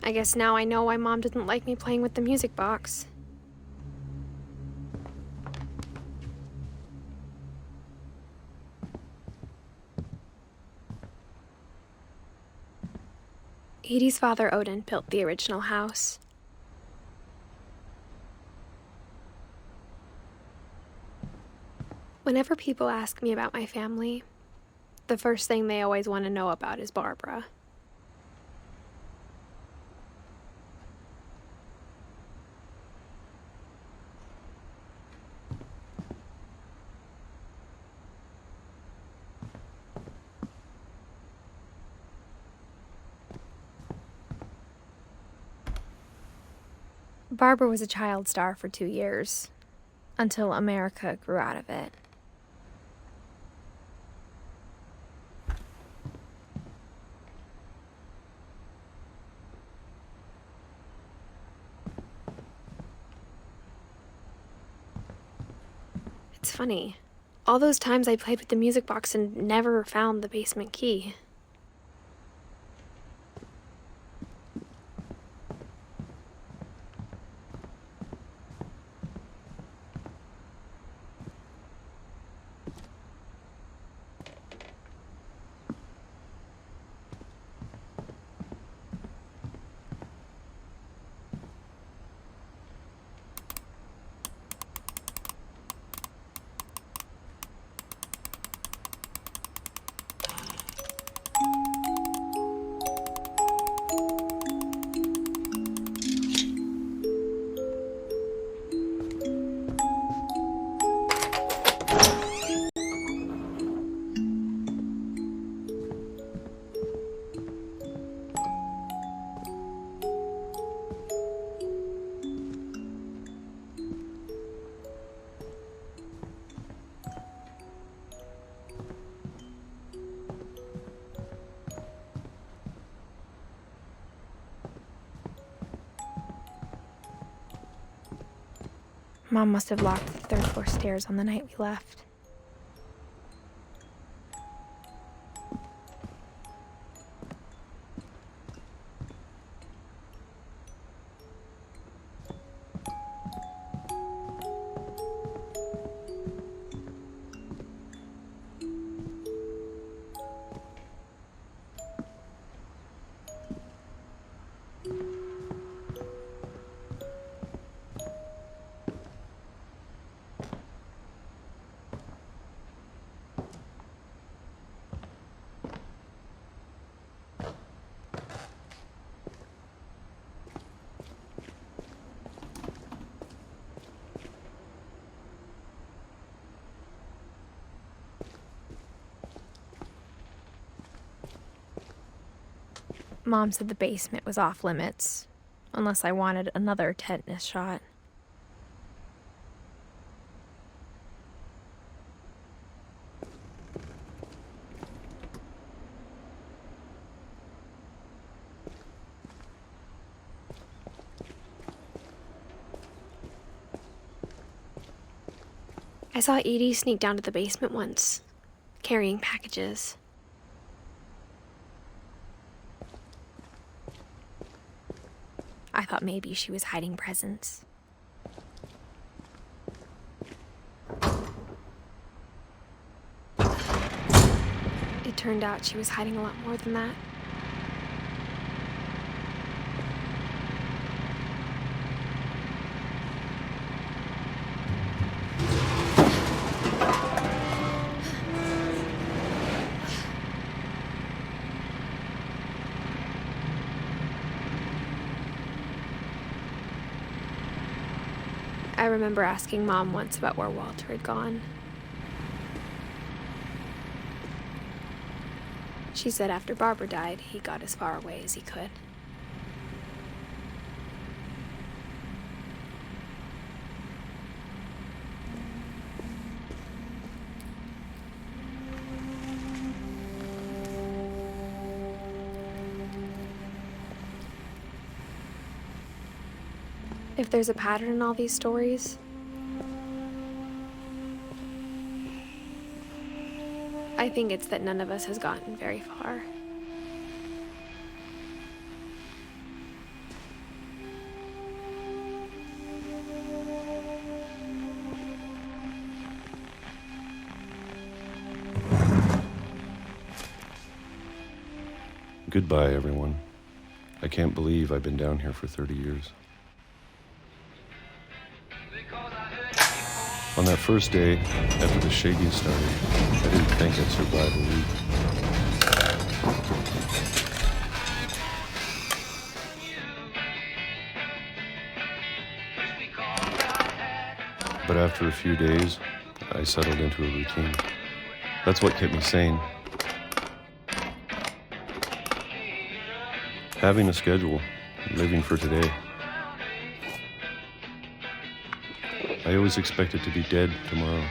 I guess now I know why Mom didn't like me playing with the music box. Edie's father, Odin, built the original house. Whenever people ask me about my family, the first thing they always want to know about is Barbara. Barbara was a child star for 2 years, until America grew out of it. It's funny. All those times I played with the music box and never found the basement key. Mom must have locked the third floor stairs on the night we left. Mom said the basement was off limits, unless I wanted another tetanus shot. I saw Edie sneak down to the basement once, carrying packages. I thought maybe she was hiding presents. It turned out she was hiding a lot more than that. I remember asking Mom once about where Walter had gone. She said after Barbara died, he got as far away as he could. If there's a pattern in all these stories, I think it's that none of us has gotten very far. Goodbye, everyone. I can't believe I've been down here for 30 years. On that first day, after the shaking started, I didn't think I'd survive a week. But after a few days, I settled into a routine. That's what kept me sane. Having a schedule, living for today. I always expected to be dead tomorrow.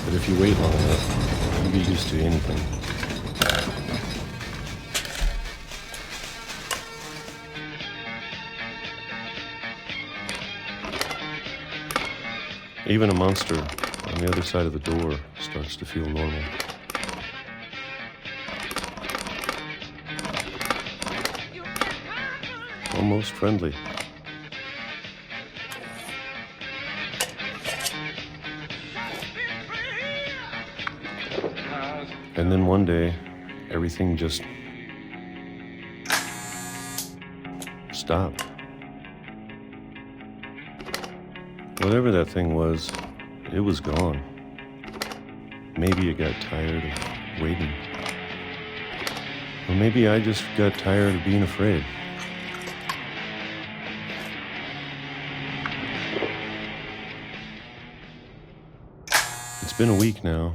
But if you wait long enough, you get used to anything. Even a monster on the other side of the door starts to feel normal. Almost friendly. And then one day, everything just stopped. Whatever that thing was, it was gone. Maybe it got tired of waiting. Or maybe I just got tired of being afraid. It's been a week now,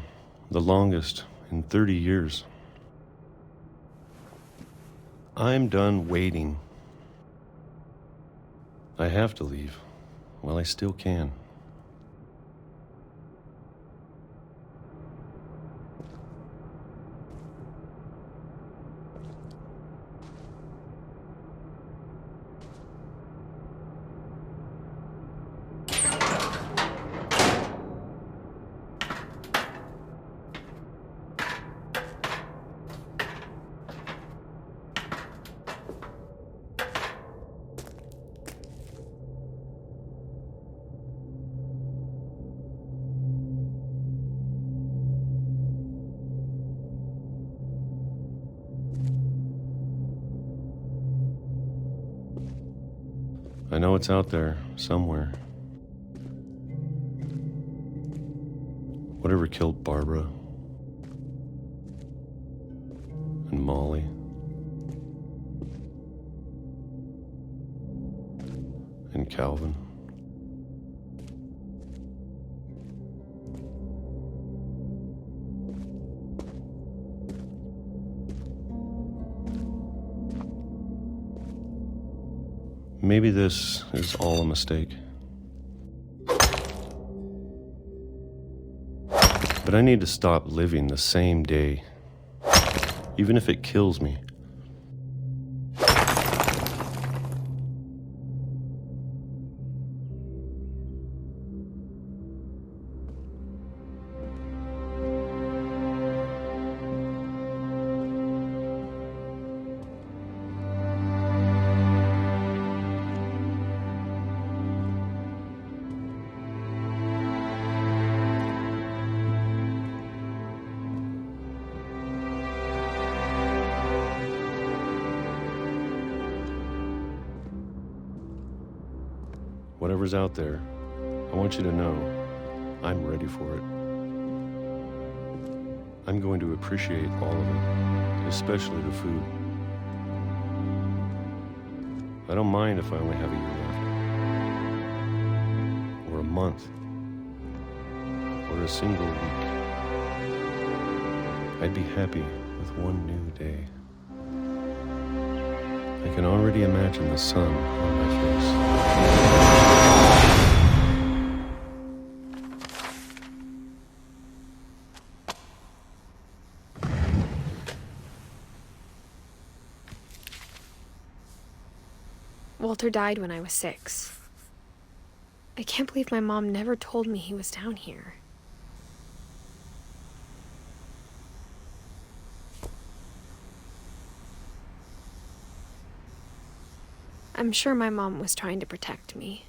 the longest in 30 years. I'm done waiting. I have to leave while I still can. I know it's out there, somewhere. Whatever killed Barbara and Molly and Calvin. Maybe this is all a mistake. But I need to stop living the same day, even if it kills me. Whatever's out there, I want you to know I'm ready for it. I'm going to appreciate all of it, especially the food. I don't mind if I only have a year left, or a month, or a single week. I'd be happy with one new day. I can already imagine the sun on my face. Walter died when I was 6. I can't believe my mom never told me he was down here. I'm sure my mom was trying to protect me.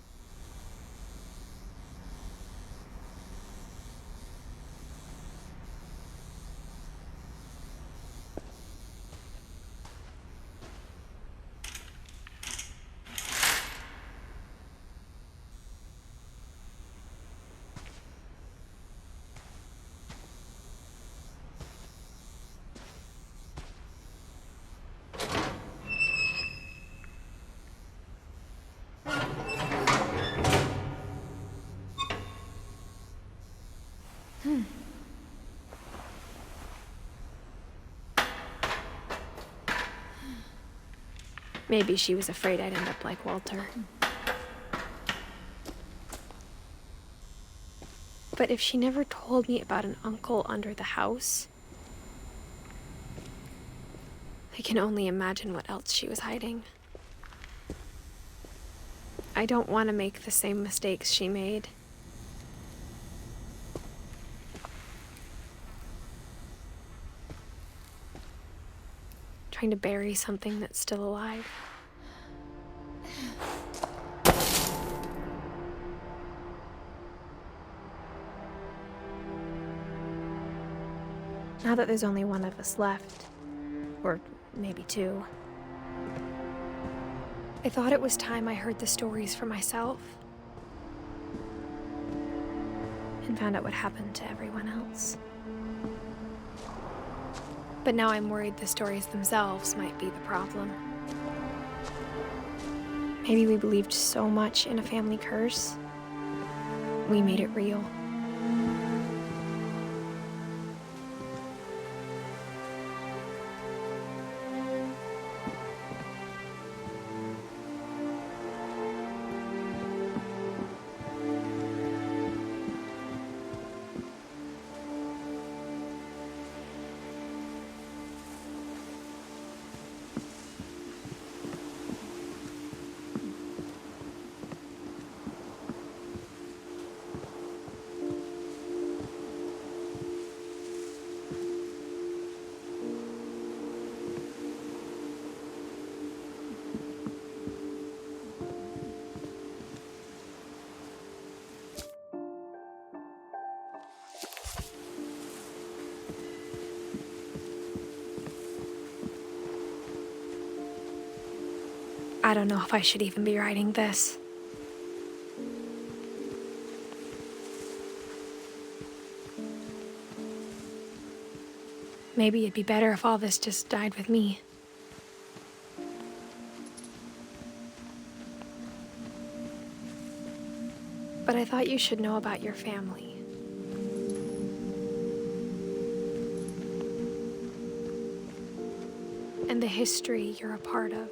Maybe she was afraid I'd end up like Walter. But if she never told me about an uncle under the house, I can only imagine what else she was hiding. I don't want to make the same mistakes she made. Trying to bury something that's still alive. Now that there's only one of us left, or maybe two, I thought it was time I heard the stories for myself and found out what happened to everyone else. But now I'm worried the stories themselves might be the problem. Maybe we believed so much in a family curse, we made it real. I don't know if I should even be writing this. Maybe it'd be better if all this just died with me. But I thought you should know about your family. And the history you're a part of.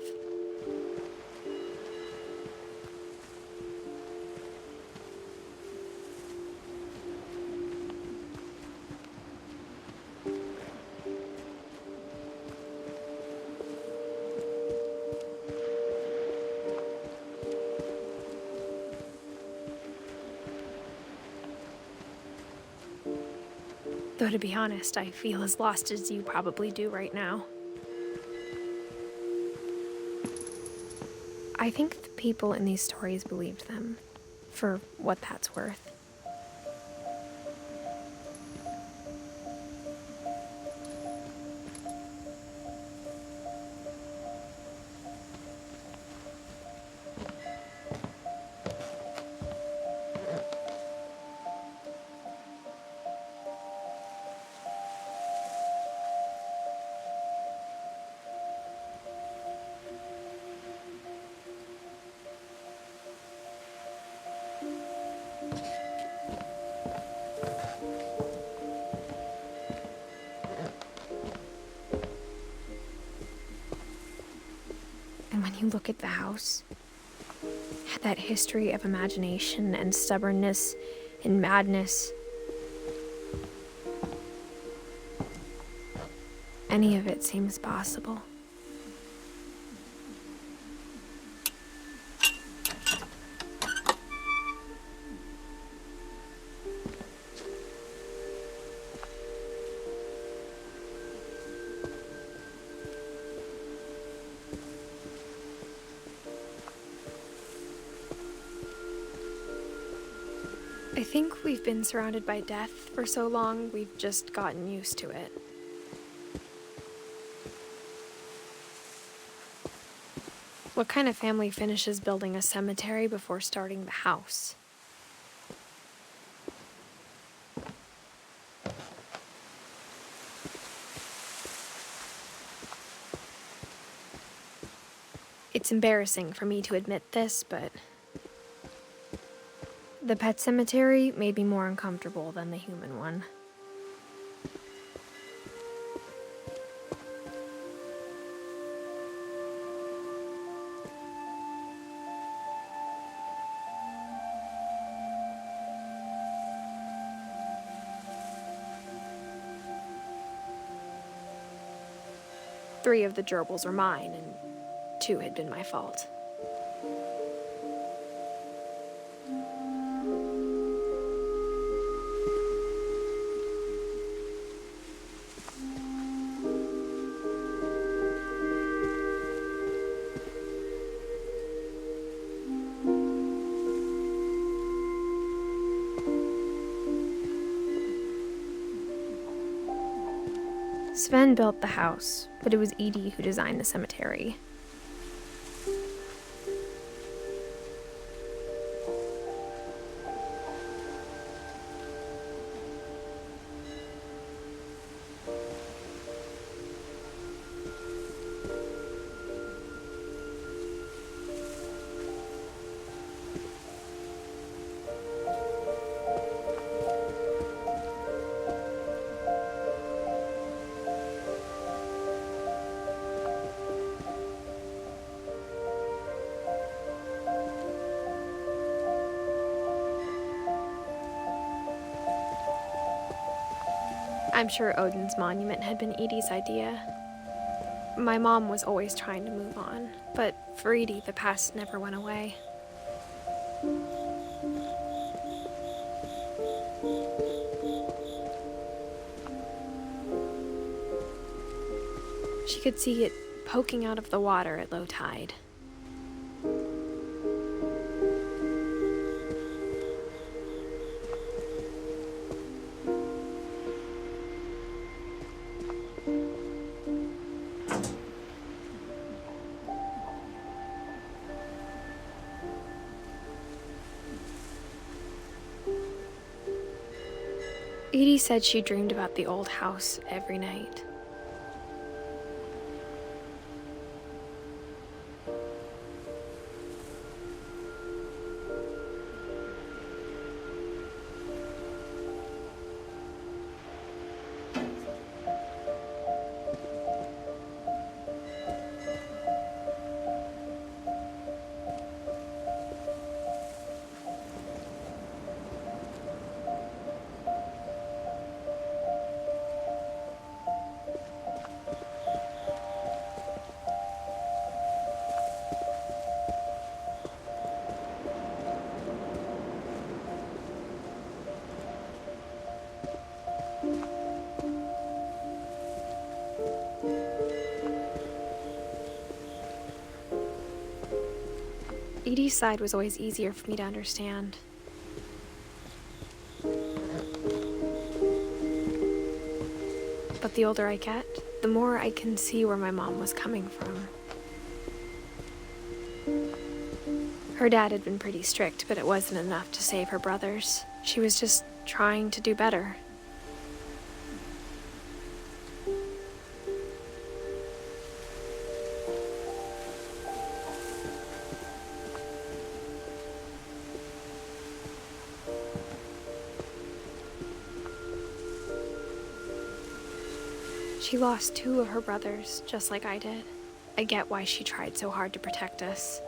Though to be honest, I feel as lost as you probably do right now. I think the people in these stories believed them, for what that's worth. And when you look at the house, it had that history of imagination and stubbornness and madness. Any of it seems possible. I think we've been surrounded by death for so long, we've just gotten used to it. What kind of family finishes building a cemetery before starting the house? It's embarrassing for me to admit this, but The pet cemetery made me more uncomfortable than the human one. Three of the gerbils were mine, and 2 had been my fault. Sven built the house, but it was Edie who designed the cemetery. I'm sure Odin's monument had been Edie's idea. My mom was always trying to move on, but for Edie, the past never went away. She could see it poking out of the water at low tide. Edie said she dreamed about the old house every night. Edie's side was always easier for me to understand. But the older I get, the more I can see where my mom was coming from. Her dad had been pretty strict, but it wasn't enough to save her brothers. She was just trying to do better. She lost 2 of her brothers, just like I did. I get why she tried so hard to protect us.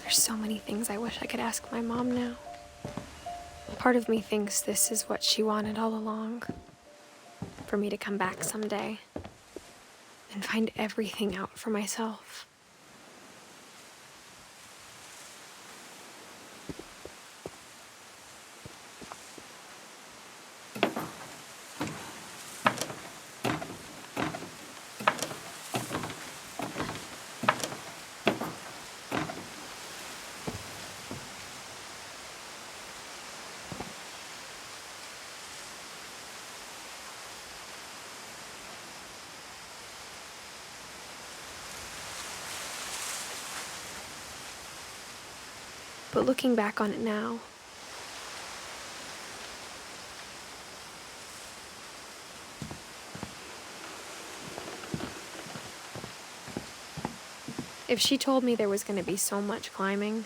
There's so many things I wish I could ask my mom now. Part of me thinks this is what she wanted all along. For me to come back someday and find everything out for myself. But looking back on it now, If she told me there was going to be so much climbing,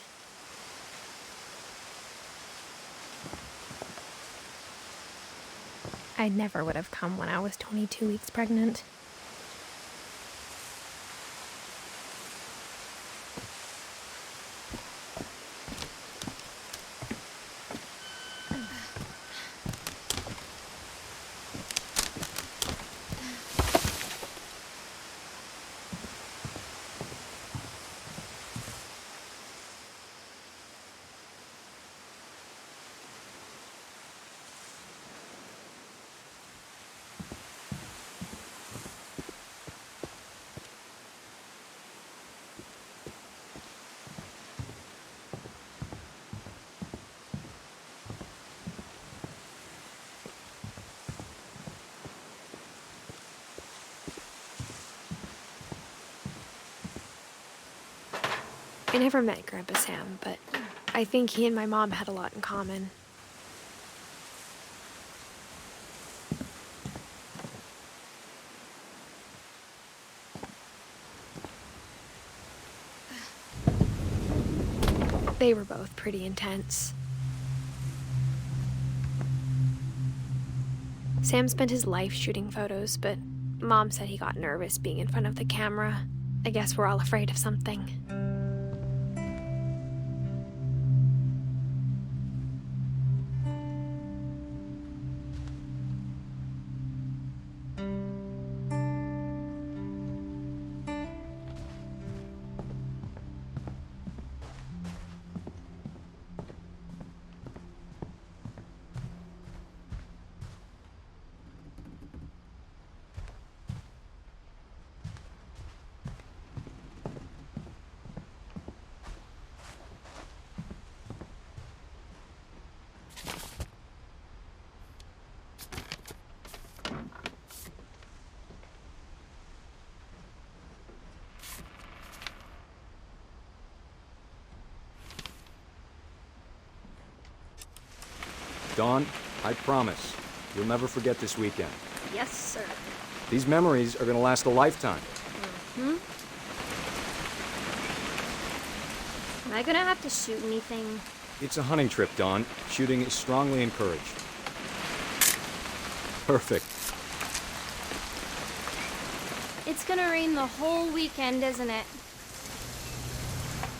I never would have come when I was 22 weeks pregnant. I never met Grandpa Sam, but I think he and my mom had a lot in common. They were both pretty intense. Sam spent his life shooting photos, but Mom said he got nervous being in front of the camera. I guess we're all afraid of something. Dawn, I promise, you'll never forget this weekend. Yes, sir. These memories are gonna last a lifetime. Am I gonna have to shoot anything? It's a hunting trip, Dawn. Shooting is strongly encouraged. Perfect. It's gonna rain the whole weekend, isn't it?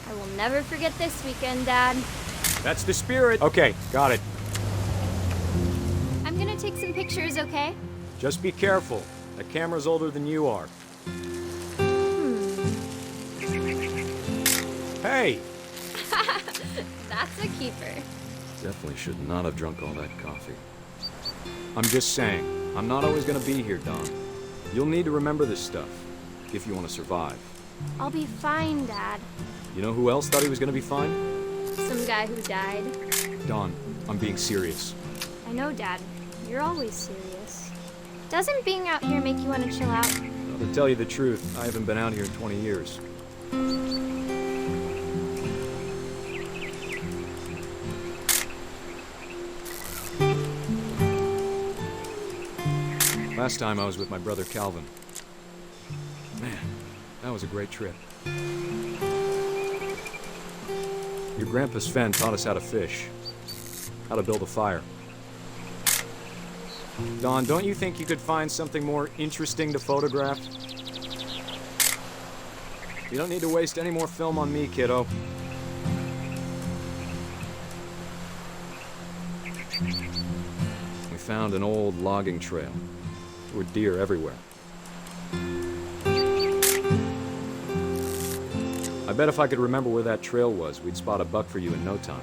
I will never forget this weekend, Dad. That's the spirit. Okay, got it. I'm gonna take some pictures, okay? Just be careful. That camera's older than you are. Hey! That's a keeper. Definitely should not have drunk all that coffee. I'm just saying, I'm not always gonna be here, Dawn. You'll need to remember this stuff, if you want to survive. I'll be fine, Dad. You know who else thought he was gonna be fine? Some guy who died. Dawn, I'm being serious. I know, Dad. You're always serious. Doesn't being out here make you want to chill out? Well, to tell you the truth, I haven't been out here in 20 years. Last time I was with my brother Calvin. Man, that was a great trip. Your grandpa Sven taught us how to fish, how to build a fire. Dawn, don't you think you could find something more interesting to photograph? You don't need to waste any more film on me, kiddo. We found an old logging trail. There were deer everywhere. I bet if I could remember where that trail was, we'd spot a buck for you in no time.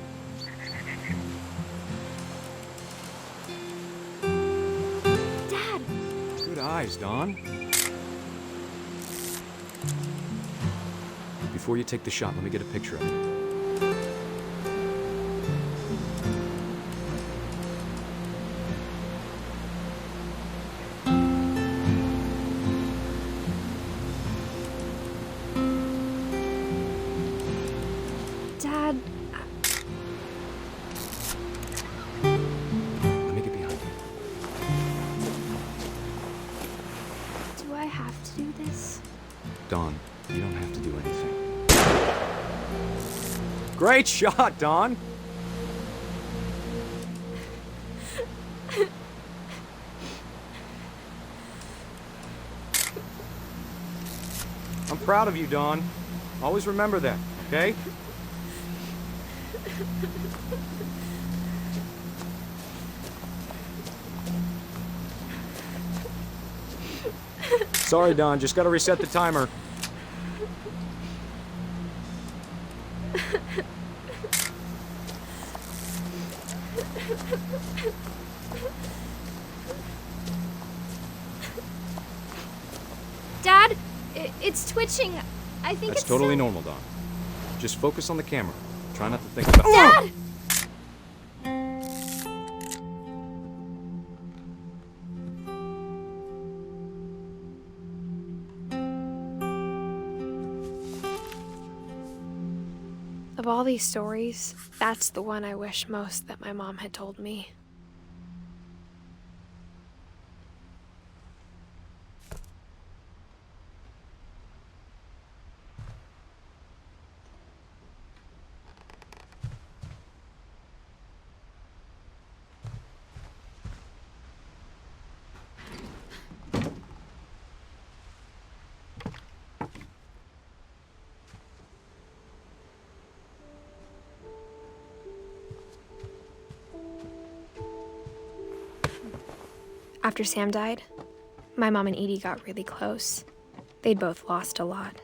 Dad! Good eyes, Dawn. Before you take the shot, let me get a picture of it. Dad, Let me get behind you. do I have to do this? Dawn, you don't have to do anything. Great shot, Don. I'm proud of you, Dawn. Always remember that, okay? Sorry, Dawn. Just gotta reset the timer. Dad, it's twitching. I think That's it's totally still... normal, Dawn. Just focus on the camera. Try not to think about... Dad! Of all these stories, that's the one I wish most that my mom had told me. After Sam died, my mom and Edie got really close. They'd both lost a lot.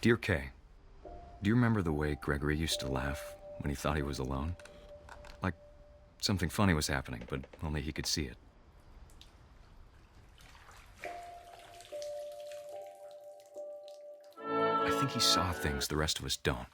Dear Kay, do you remember the way Gregory used to laugh when he thought he was alone? Like something funny was happening, but only he could see it. I think he saw things the rest of us don't.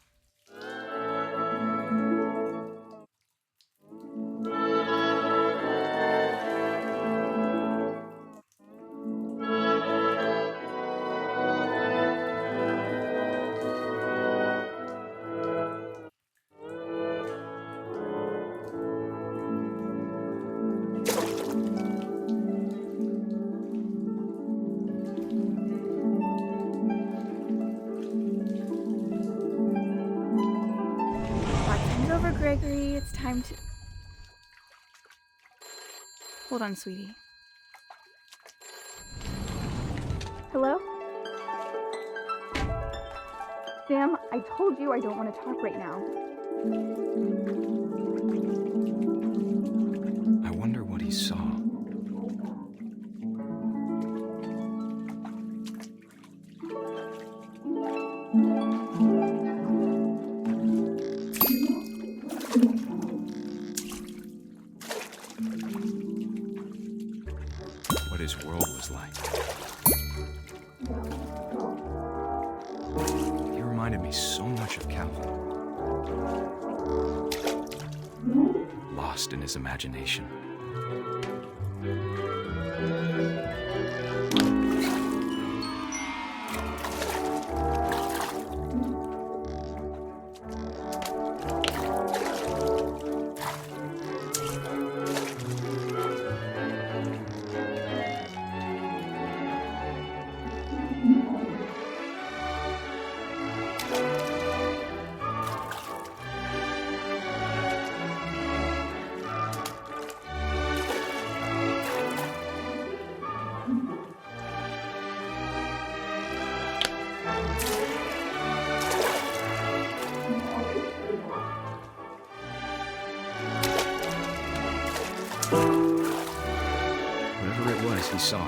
Over, Gregory. It's time to... Hold on, sweetie. Hello? Sam, I told you I don't want to talk right now. I wonder what he saw. What his world was like. He reminded me so much of Calvin. Lost in his imagination. Whatever it was he saw.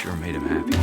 sure made him happy.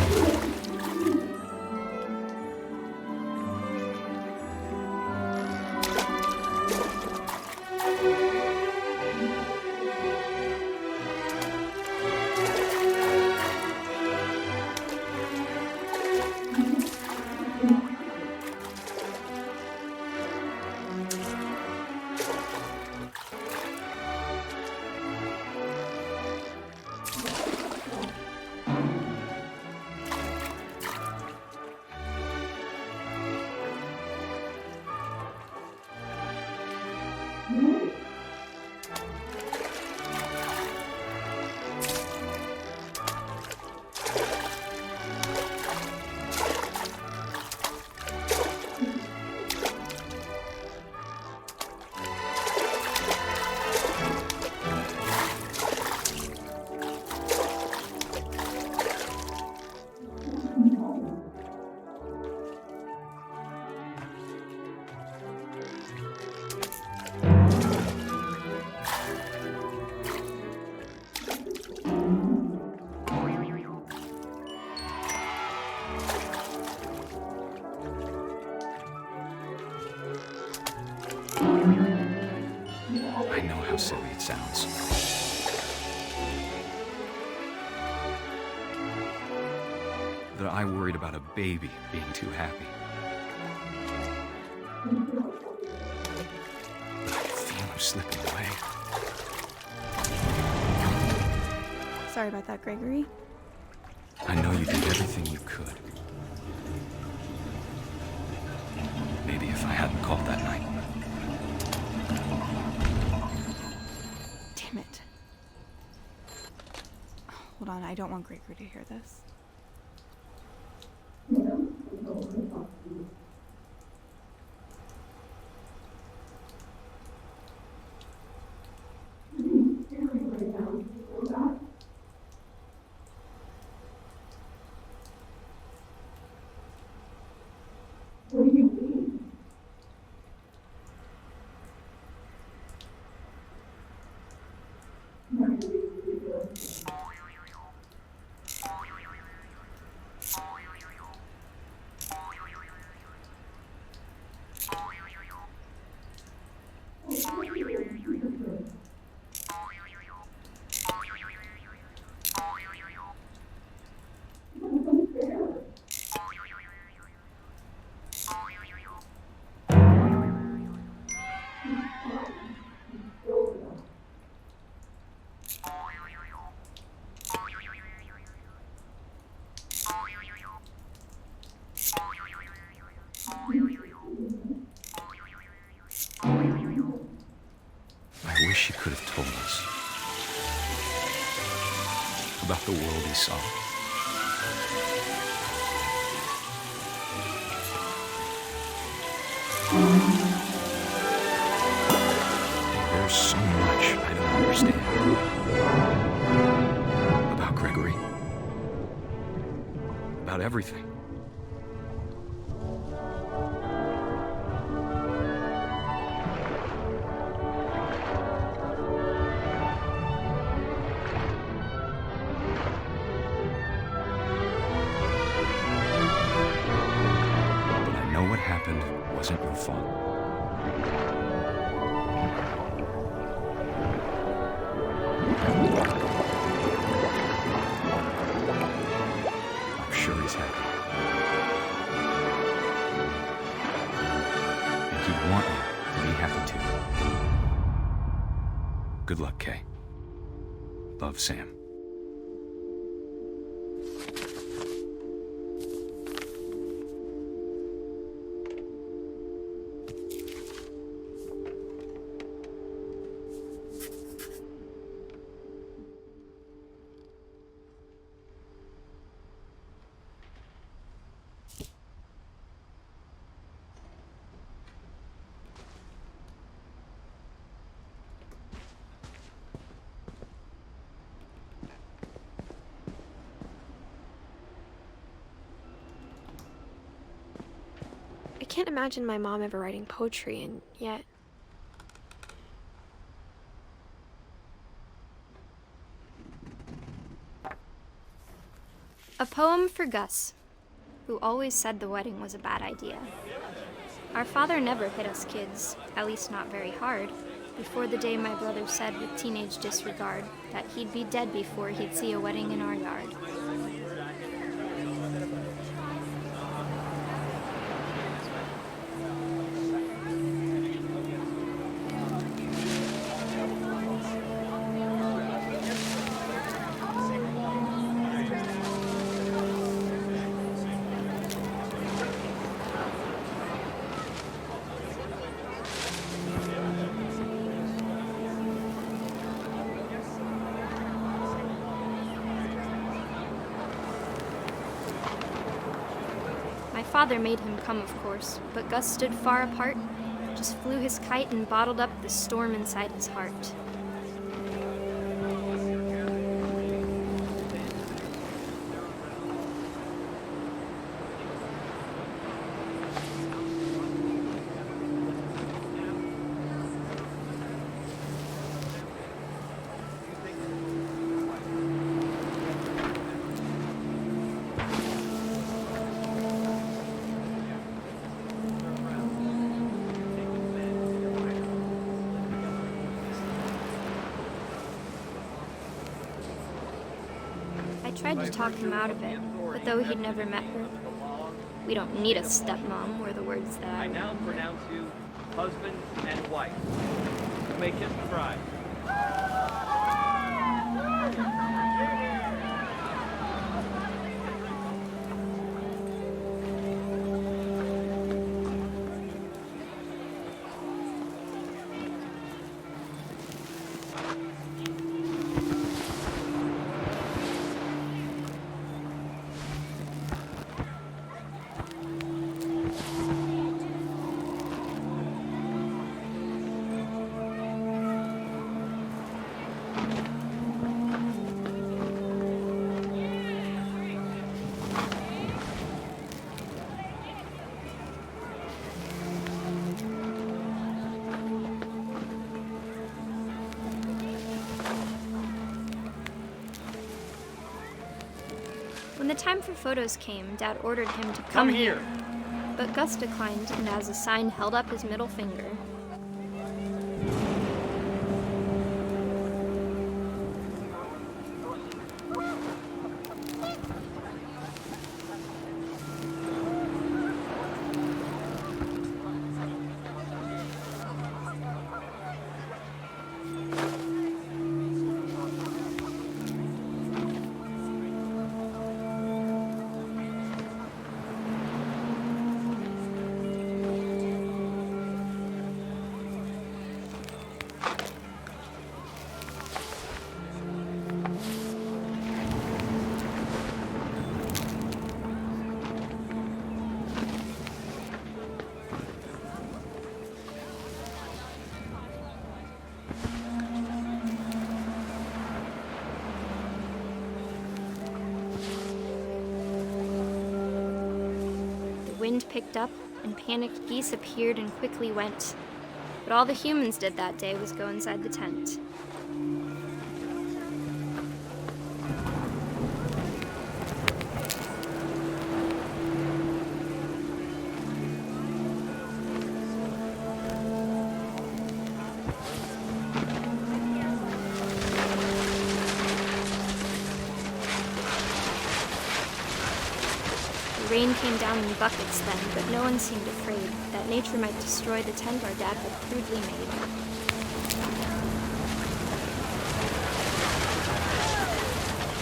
I know how silly it sounds. That I worried about a baby being too happy. But I feel him slipping away. Sorry about that, Gregory. I know you did everything you could. Maybe if I hadn't called that night. Damn it. Hold on, I don't want Gregory to hear this. I wish he could have told us about the world he saw. There's so much I don't understand about Gregory, about everything. What happened wasn't your fault. I'm sure he's happy. And he'd want you to be happy too. Good luck, Kay. Love, Sam. I can't imagine my mom ever writing poetry, and yet... A poem for Gus, who always said the wedding was a bad idea. Our father never hit us kids, at least not very hard, before the day my brother said with teenage disregard that he'd be dead before he'd see a wedding in our yard. My father made him come, of course, but Gus stood far apart, just flew his kite and bottled up the storm inside his heart. I tried to talk him out of it, but though he'd never met her, "We don't need a stepmom," were the words that I now pronounce you husband and wife. You may kiss the bride. When the time for photos came, Dad ordered him to come here. But Gus declined and as a sign held up his middle finger. The wind picked up, and panicked geese appeared and quickly went. But all the humans did that day was go inside the tent. The rain came down in buckets then, but no one seemed afraid that nature might destroy the tent our dad had crudely made.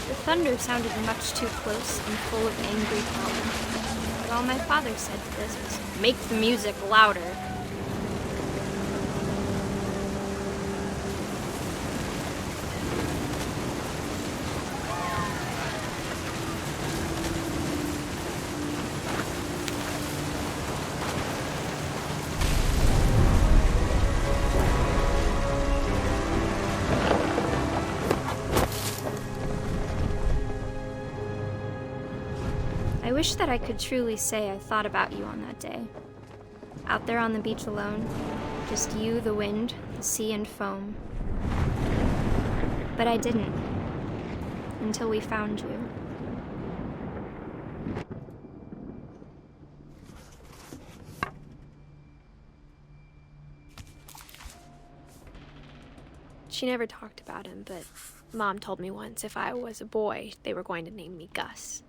The thunder sounded much too close and full of angry power. But all my father said to this was, "Make the music louder." I wish that I could truly say I thought about you on that day. Out there on the beach alone, just you, the wind, the sea, and foam. But I didn't, until we found you. She never talked about him, but Mom told me once if I was a boy, they were going to name me Gus.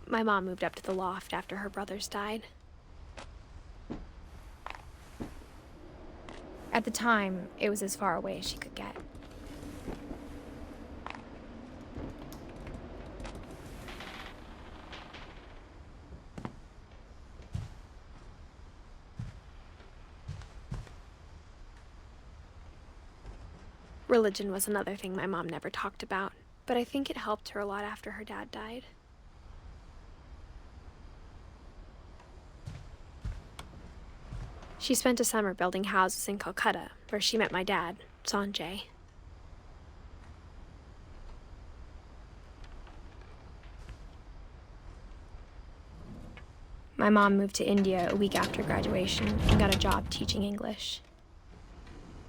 My mom moved up to the loft after her brothers died. At the time, it was as far away as she could get. Religion was another thing my mom never talked about, but I think it helped her a lot after her dad died. She spent a summer building houses in Calcutta, where she met my dad, Sanjay. My mom moved to India a week after graduation and got a job teaching English.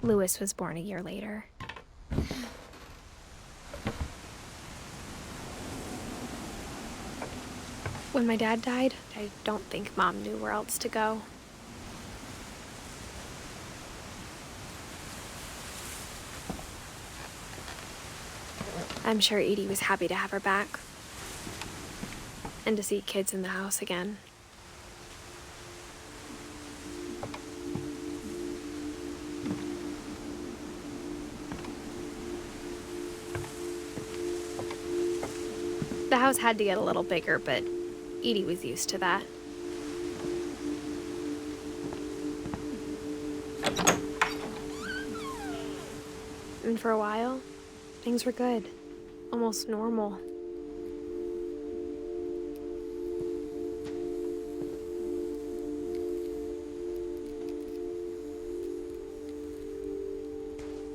Louis was born a year later. When my dad died, I don't think Mom knew where else to go. I'm sure Edie was happy to have her back and to see kids in the house again. The house had to get a little bigger, but Edie was used to that. And for a while, things were good. Almost normal.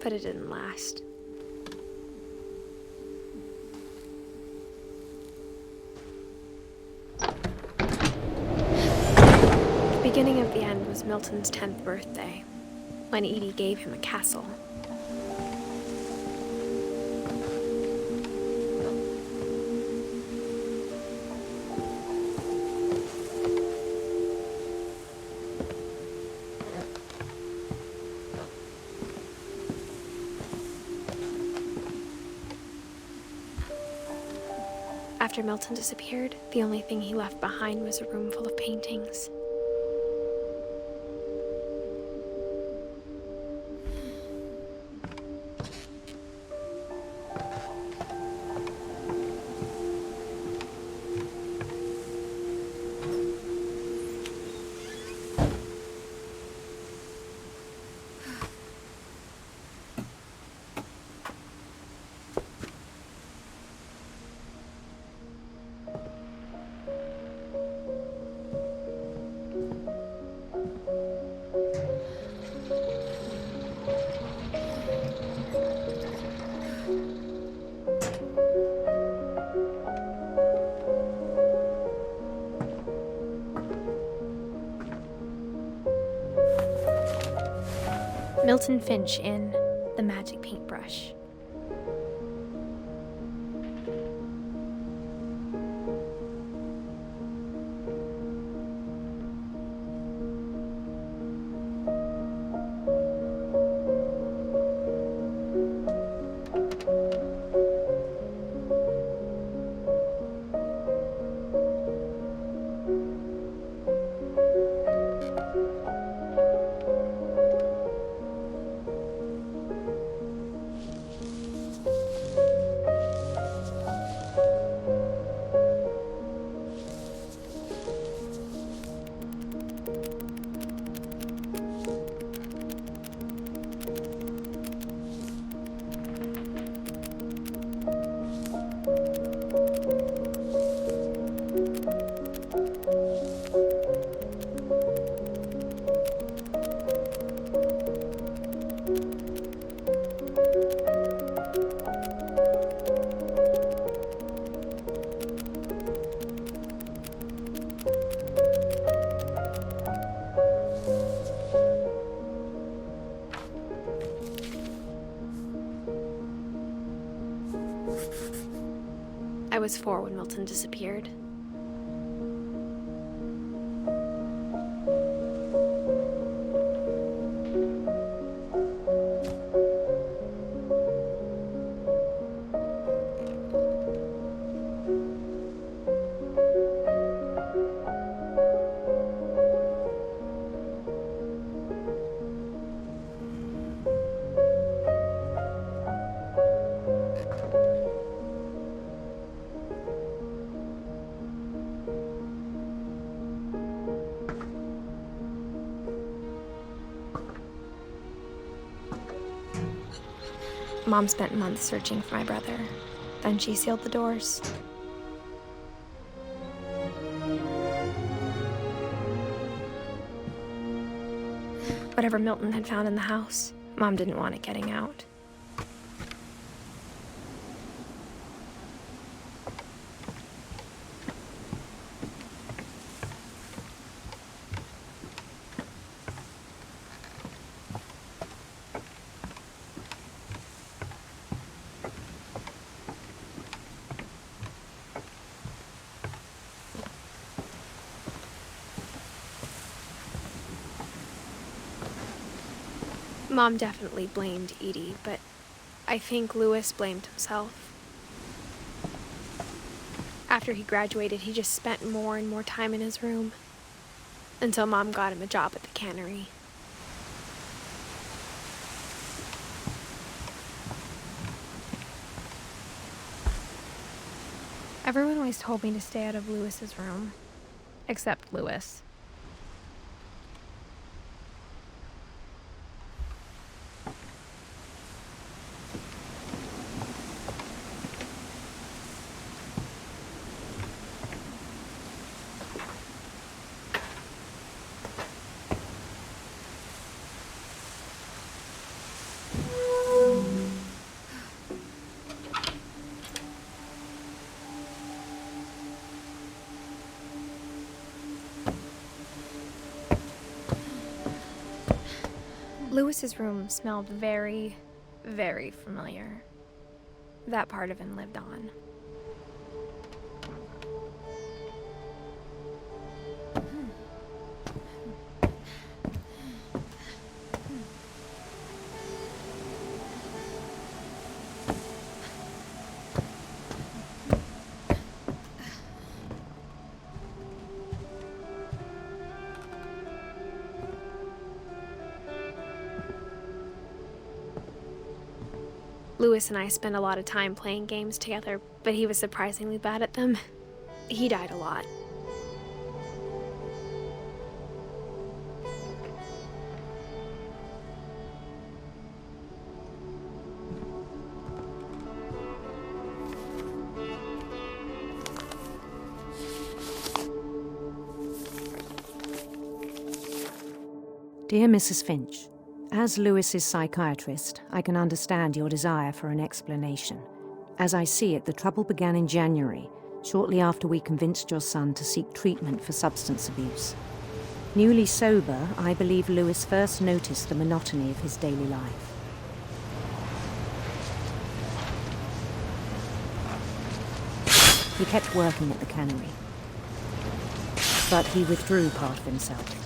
But it didn't last. The beginning of the end was Milton's 10th birthday, when Edie gave him a castle. After Milton disappeared, the only thing he left behind was a room full of paintings. Milton Finch in The Magic Paintbrush. was 4 when Milton disappeared. Mom spent months searching for my brother. Then she sealed the doors. Whatever Milton had found in the house, Mom didn't want it getting out. Mom definitely blamed Edie, but I think Louis blamed himself. After he graduated, he just spent more and more time in his room, until Mom got him a job at the cannery. Everyone always told me to stay out of Louis's room, except Louis. Louis's room smelled very, very familiar. That part of him lived on. Louis and I spent a lot of time playing games together, but he was surprisingly bad at them. He died a lot. Dear Mrs. Finch, as Louis's psychiatrist, I can understand your desire for an explanation. As I see it, the trouble began in January, shortly after we convinced your son to seek treatment for substance abuse. Newly sober, I believe Louis first noticed the monotony of his daily life. He kept working at the cannery, but he withdrew part of himself.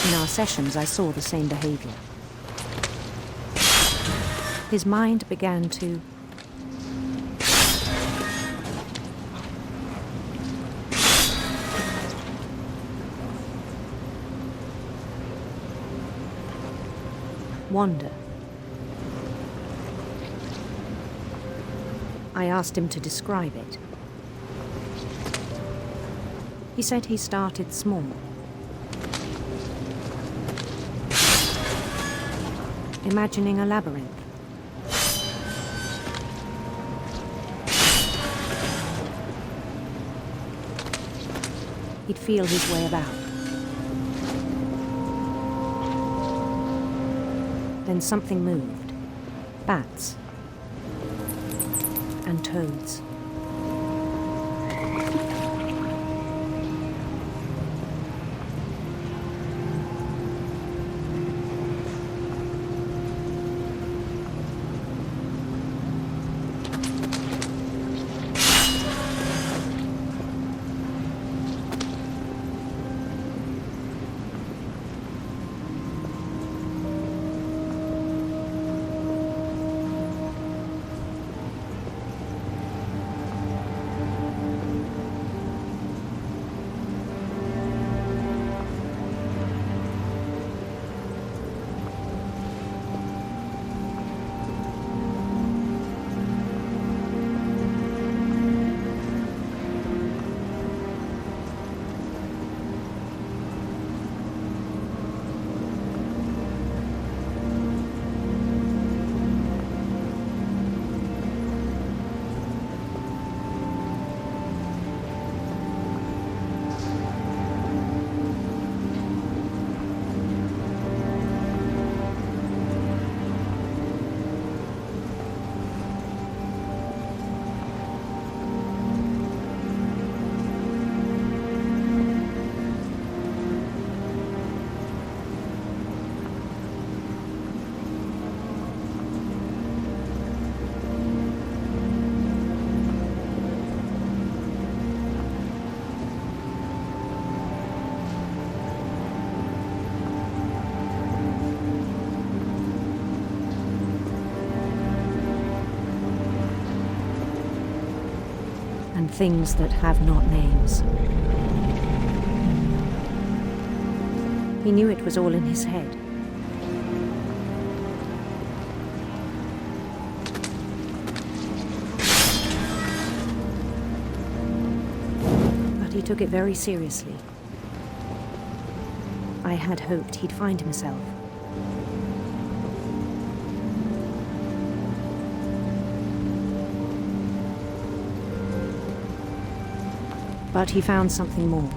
In our sessions, I saw the same behavior. His mind began to wander. I asked him to describe it. He said he started small. Imagining a labyrinth. He'd feel his way about. Then something moved. Bats. And toads. on things that have not names. He knew it was all in his head. But he took it very seriously. I had hoped he'd find himself. But he found something more.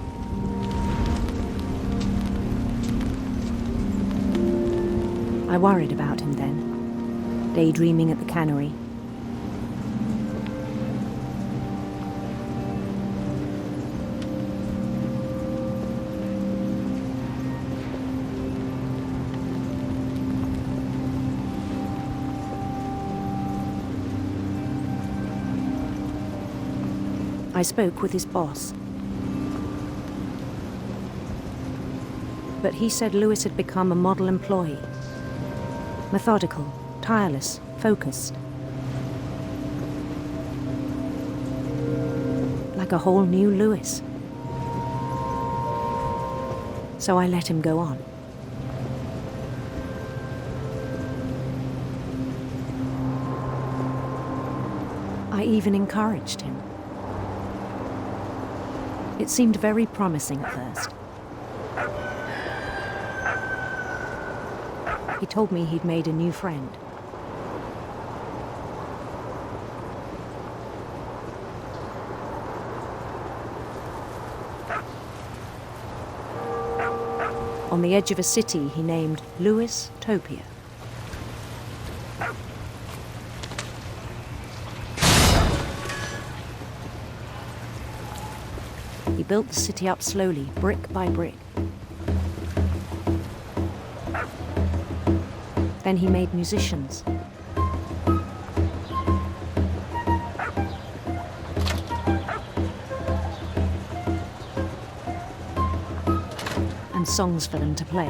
I worried about him then, daydreaming at the cannery. I spoke with his boss. But he said Lewis had become a model employee. Methodical, tireless, focused. Like a whole new Lewis. So I let him go on. I even encouraged him. It seemed very promising at first. He told me he'd made a new friend. On the edge of a city he named Lewis Topia. He built the city up slowly, brick by brick. Then he made musicians. And songs for them to play.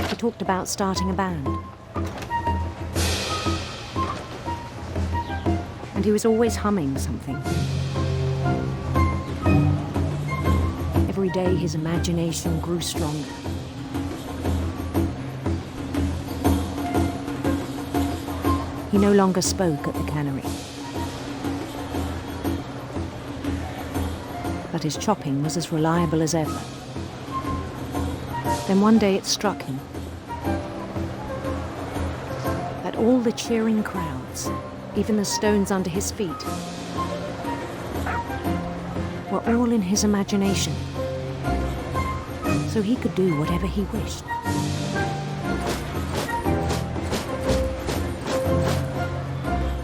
He talked about starting a band. And he was always humming something. Every day his imagination grew stronger. He no longer spoke at the cannery. But his chopping was as reliable as ever. Then one day it struck him that all the cheering crowds, even the stones under his feet, were all in his imagination, so he could do whatever he wished.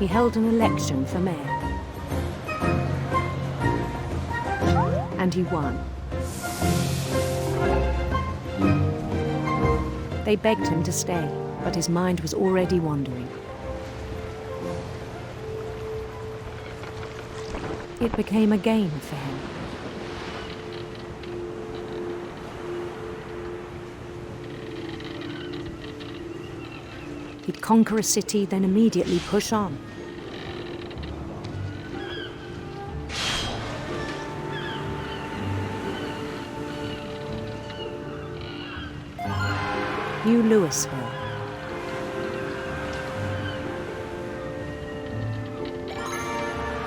He held an election for mayor, and he won. They begged him to stay, but his mind was already wandering. It became a game for him. He'd conquer a city, then immediately push on. New Louisville.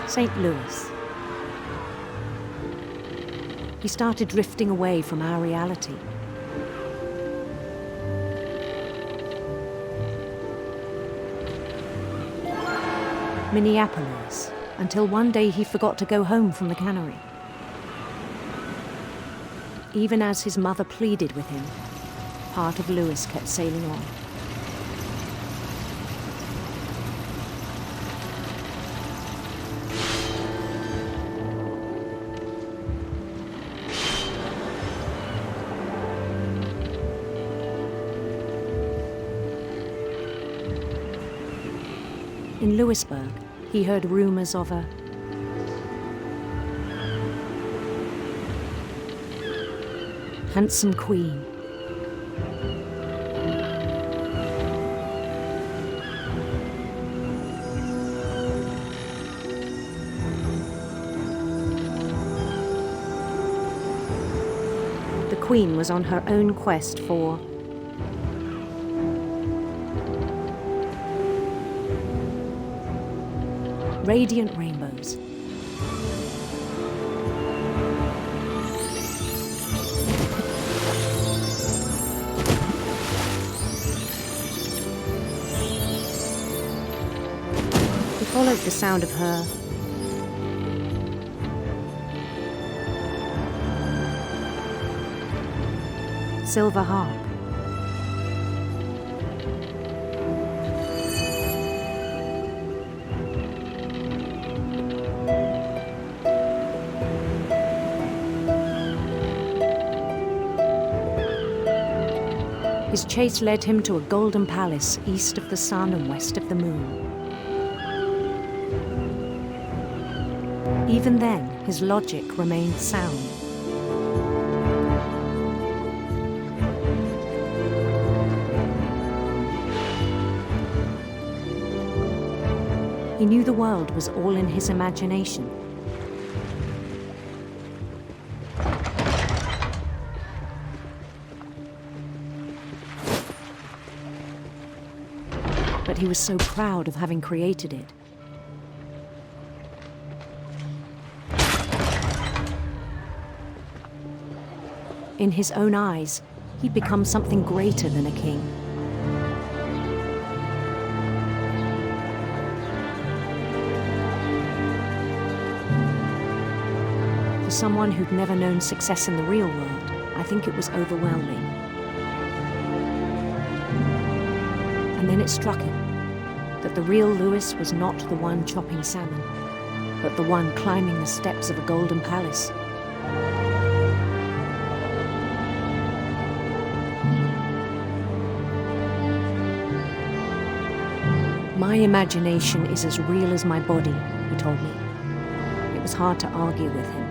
St. Louis. He started drifting away from our reality. Minneapolis, until one day he forgot to go home from the cannery. Even as his mother pleaded with him, part of Lewis kept sailing on. In Lewisburg, he heard rumors of a handsome queen. Queen was on her own quest for radiant rainbows. He followed the sound of her silver harp. His chase led him to a golden palace east of the sun and west of the moon. Even then, his logic remained sound. He knew the world was all in his imagination. But he was so proud of having created it. In his own eyes, he'd become something greater than a king. For someone who'd never known success in the real world, I think it was overwhelming. And then it struck him that the real Lewis was not the one chopping salmon, but the one climbing the steps of a golden palace. My imagination is as real as my body, he told me. It was hard to argue with him.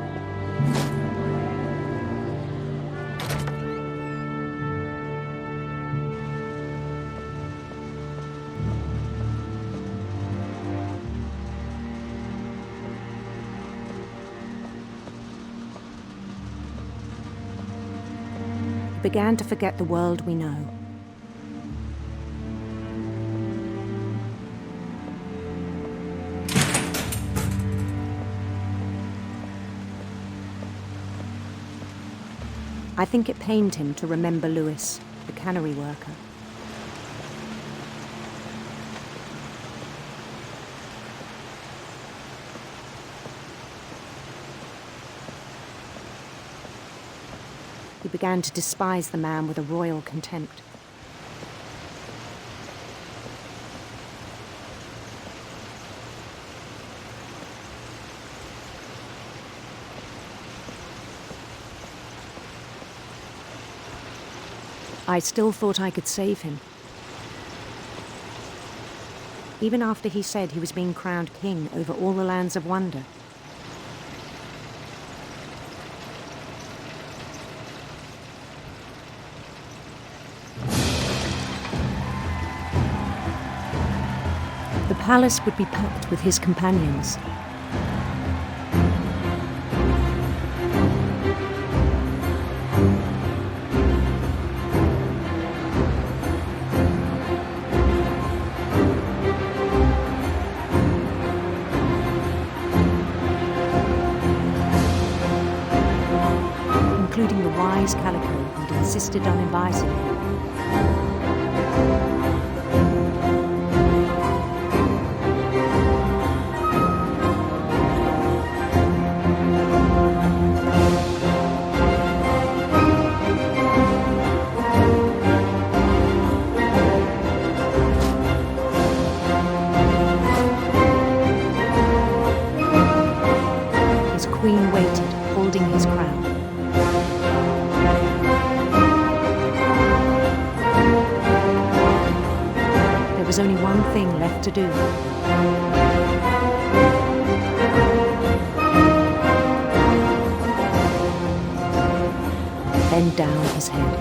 He began to forget the world we know. I think it pained him to remember Lewis, the cannery worker. He began to despise the man with a royal contempt. I still thought I could save him. Even after he said he was being crowned king over all the lands of wonder. The palace would be packed with his companions. Including the wise Calico who'd insisted on advising him. His queen waited, holding his crown. There was only one thing left to do. Bend down his head.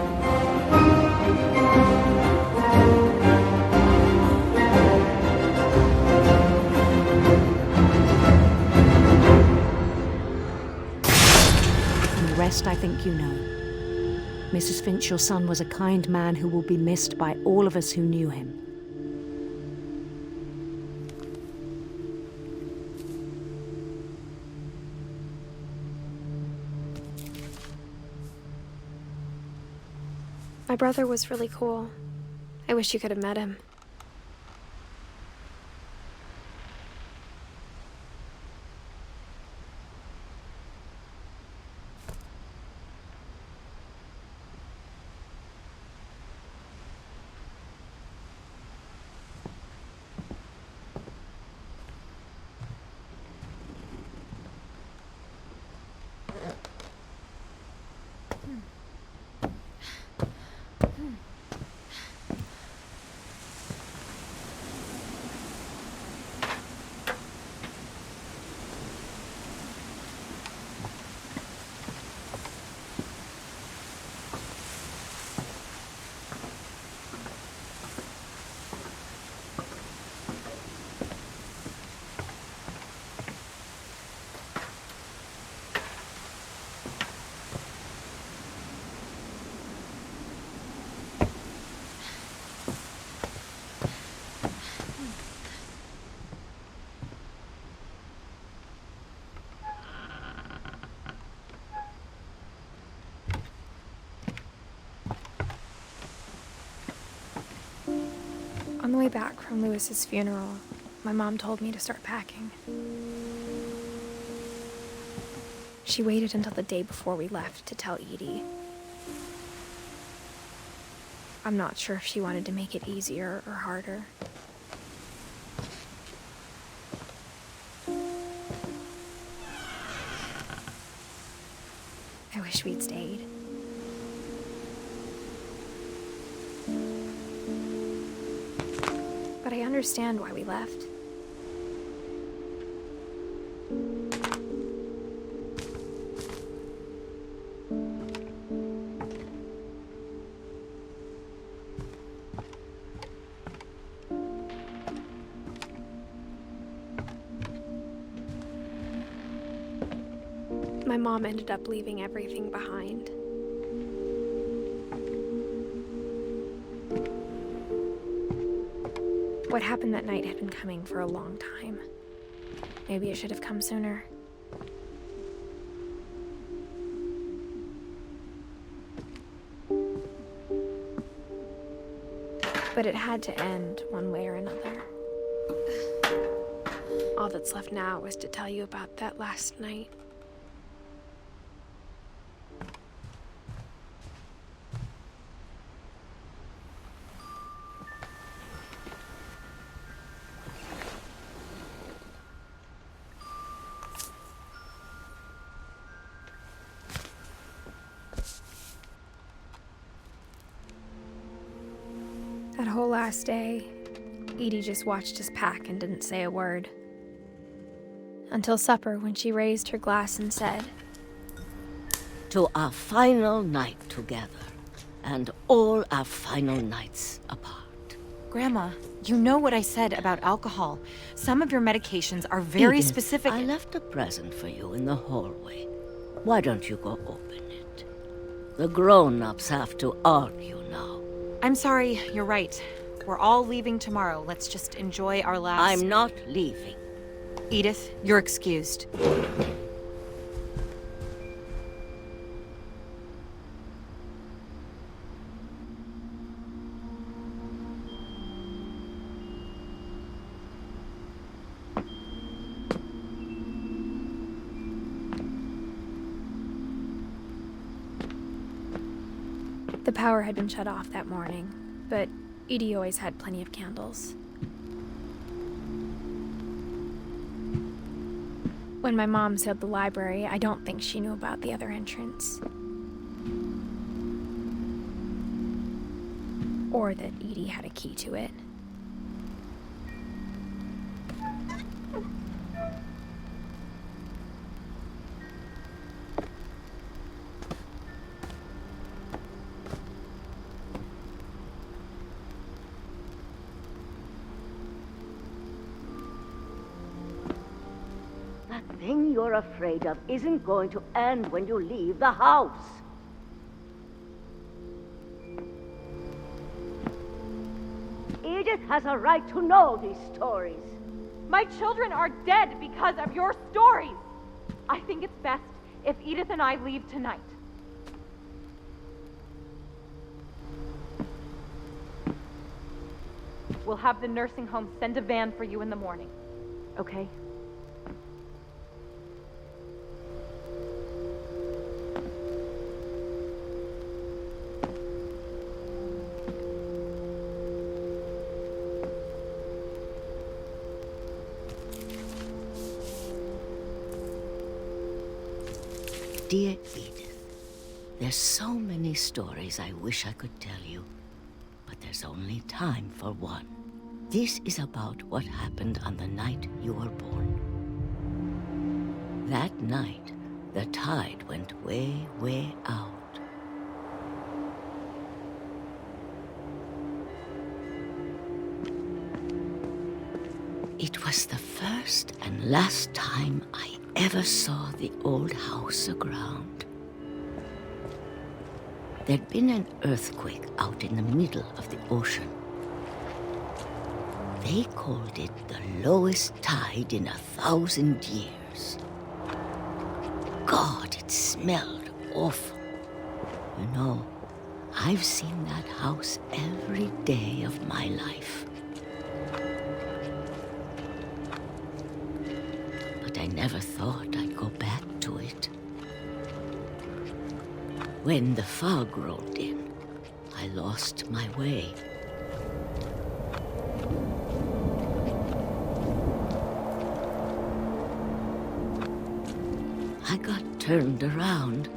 And the rest I think you know. Mrs. Finch, your son was a kind man who will be missed by all of us who knew him. My brother was really cool. I wish you could have met him. On the way back from Lewis's funeral, my mom told me to start packing. She waited until the day before we left to tell Edie. I'm not sure if she wanted to make it easier or harder. I wish we'd stayed. But I understand why we left. My mom ended up leaving everything behind. What happened that night had been coming for a long time. Maybe it should have come sooner. But it had to end one way or another. All that's left now is to tell you about that last night. That whole last day, Edie just watched us pack and didn't say a word. Until supper, when she raised her glass and said, "To our final night together, and all our final nights apart." Grandma, you know what I said about alcohol. Some of your medications are very Edith, specific. I left a present for you in the hallway. Why don't you go open it? The grown-ups have to argue now. I'm sorry, you're right. We're all leaving tomorrow. Let's just enjoy our last... I'm not leaving. Edith, you're excused. The power had been shut off that morning, but Edie always had plenty of candles. When my mom sealed the library, I don't think she knew about the other entrance. Or that Edie had a key to it. That thing you're afraid of isn't going to end when you leave the house. Edith has a right to know these stories. My children are dead because of your stories. I think it's best if Edith and I leave tonight. We'll have the nursing home send a van for you in the morning, okay? Dear Edith, there's so many stories I wish I could tell you, but there's only time for one. This is about what happened on the night you were born. That night, the tide went way, way out. It was the first and last time I ever saw the old house aground. There'd been an earthquake out in the middle of the ocean. They called it the lowest tide in 1,000 years. God, it smelled awful. You know, I've seen that house every day of my life. But I never thought I'd go back to it. When the fog rolled in, I lost my way. I got turned around.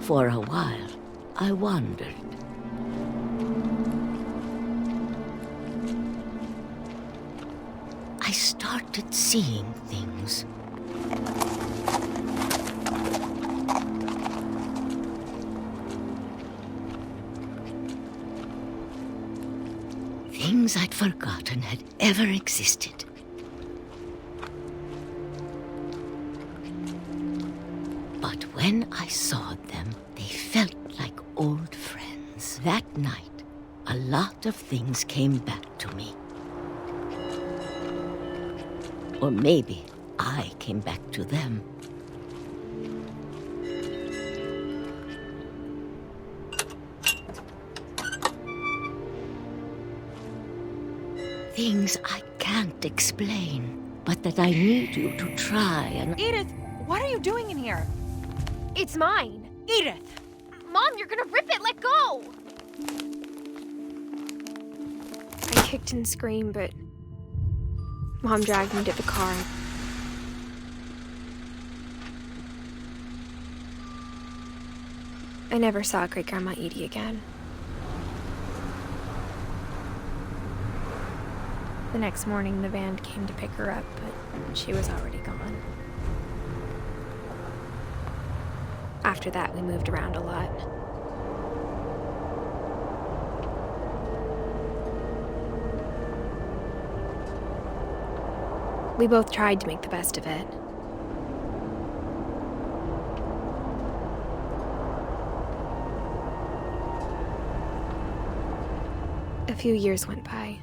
For a while, I wandered. I started seeing things. Things I'd forgotten had ever existed. But when I saw them, they felt like old friends. That night, a lot of things came back to me. Or maybe I came back to them. Things I can't explain, but that I need you to try and... Edith, what are you doing in here? It's mine. Edith! Mom, you're gonna rip it! Let go! I kicked and screamed, but Mom dragged me to the car. I never saw Great-Grandma Edie again. The next morning, the van came to pick her up, but she was already gone. After that, we moved around a lot. We both tried to make the best of it. A few years went by.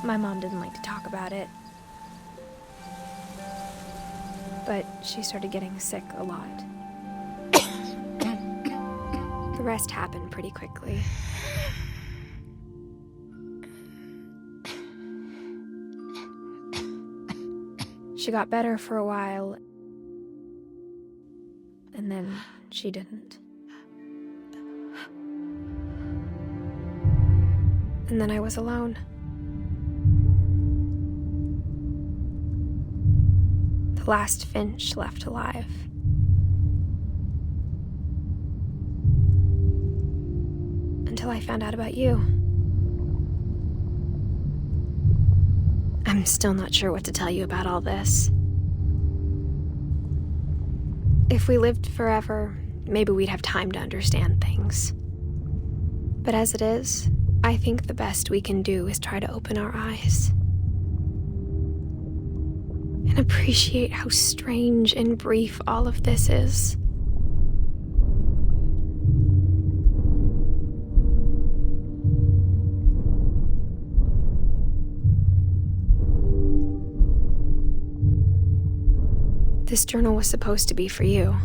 My mom didn't like to talk about it. But she started getting sick a lot. The rest happened pretty quickly. She got better for a while, and then she didn't. And then I was alone. The last Finch left alive. Until I found out about you. I'm I'm still not sure what to tell you about all this. If we lived forever, maybe we'd have time to understand things. But as it is, I think the best we can do is try to open our eyes and appreciate how strange and brief all of this is. This journal was supposed to be for you.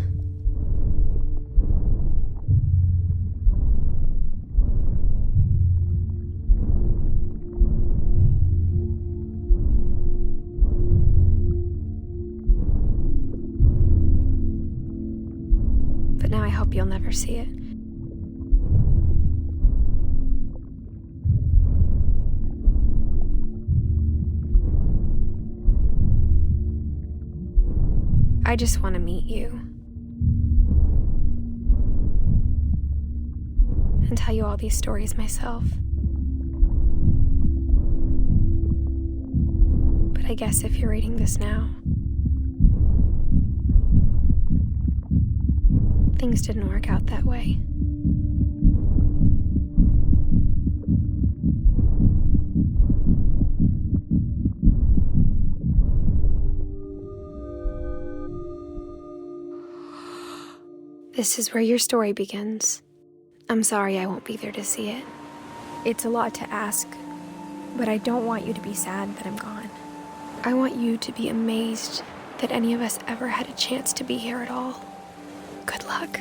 But now I hope you'll never see it. I just want to meet you and tell you all these stories myself. But I guess if you're reading this now, things didn't work out that way. This is where your story begins. I'm sorry I won't be there to see it. It's a lot to ask, but I don't want you to be sad that I'm gone. I want you to be amazed that any of us ever had a chance to be here at all. Good luck.